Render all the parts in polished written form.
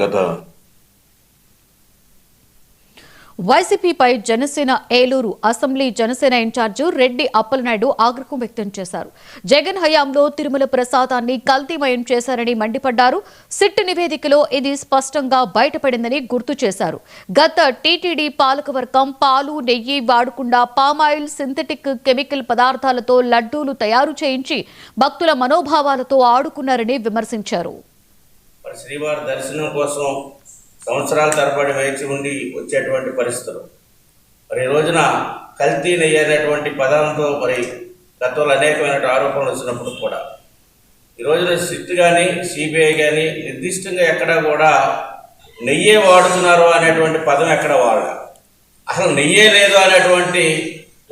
గత వైసీపీపై Janasena Eluru assembly Janasena incharge Reddy Appalanaidu ఆగ్రహం వ్యక్తం చేశారు. జగన్ హయాంలో తిరుమల ప్రసాదాన్ని కల్తీమయం చేశారని మండిపడ్డారు. సిట్ నివేదికలో ఇది స్పష్టంగా బయటపడిందని గుర్తు చేశారు. గత టీటీడీ పాలకవర్గం పాలు, నెయ్యి వాడకుండా పామాయిల్, సింథటిక్ కెమికల్ పదార్థాలతో లడ్డూలు తయారు చేయించి భక్తుల మనోభావాలతో ఆడుకున్నారని విమర్శించారు. శ్రీవారి దర్శనం కోసం సంవత్సరాల తరబడి వేచి ఉండి వచ్చేటువంటి పరిస్థితులు. మరి ఈ రోజున కల్తీ నెయ్యి అనేటువంటి పదంతో మరి గతంలో అనేకమైన ఆరోపణలు వచ్చినప్పుడు కూడా ఈ రోజున సిట్ కానీ సిబిఐ కానీ నిర్దిష్టంగా ఎక్కడా కూడా నెయ్యే వాడుతున్నారు అనేటువంటి పదం ఎక్కడ వాడాలి. అసలు నెయ్యే లేదు అనేటువంటి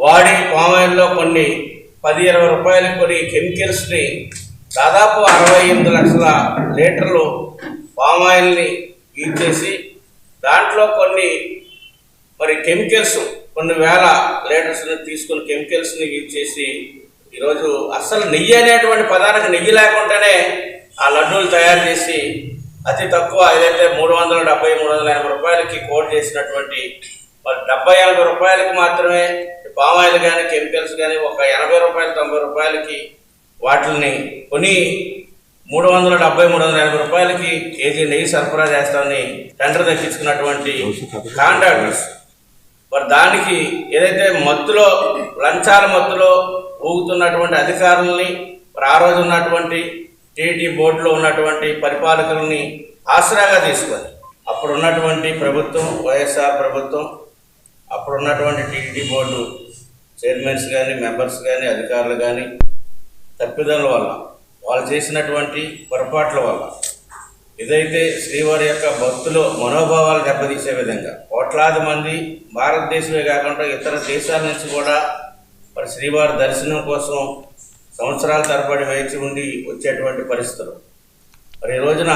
వాడి పామాయిల్లో కొన్ని 10-20 రూపాయలకు కొన్ని కెమికల్స్ని దాదాపు 68 లక్షల లీటర్లు పామాయిల్ని యూజ్ చేసి దాంట్లో కొన్ని మరి కెమికల్స్ కొన్ని వేల లీటర్స్ని తీసుకుని కెమికల్స్ని యూజ్ చేసి ఈరోజు అసలు నెయ్యి అనేటువంటి పదానికి నెయ్యి లేకుండానే ఆ లడ్డూలు తయారు చేసి అతి తక్కువ ఏదైతే 370-380 రూపాయలకి కోట్ చేసినటువంటి మరి 70-80 రూపాయలకి మాత్రమే పామాయిల్ కానీ కెమికల్స్ కానీ ఒక 80-90 రూపాయలకి వాటిని కొని 370-380 రూపాయలకి కేజీ నెయ్యి సరఫరా చేస్తామని టెండర్ దక్కించుకున్నటువంటి కాంట్రాక్టర్స్ మరి దానికి ఏదైతే మత్తులో లంచాల మత్తులో ఊగుతున్నటువంటి అధికారులని మరి ఆ రోజు ఉన్నటువంటి టీటీ బోర్డులో ఉన్నటువంటి పరిపాలకులని ఆసరాగా తీసుకొని అప్పుడున్నటువంటి ప్రభుత్వం వైఎస్ఆర్ ప్రభుత్వం అప్పుడున్నటువంటి టీటీ బోర్డు చైర్మన్స్ కానీ మెంబర్స్ కానీ అధికారులు కానీ తప్పిదాల వల్ల వాళ్ళు చేసినటువంటి పొరపాట్ల వల్ల ఇదైతే శ్రీవారి యొక్క భక్తులు మనోభావాలు దెబ్బతీసే విధంగా కోట్లాది మంది భారతదేశమే కాకుండా ఇతర దేశాల నుంచి కూడా మరి శ్రీవారి దర్శనం కోసం సంవత్సరాల తరబడి వేచి ఉండి వచ్చేటువంటి పరిస్థితులు. మరి ఈ రోజున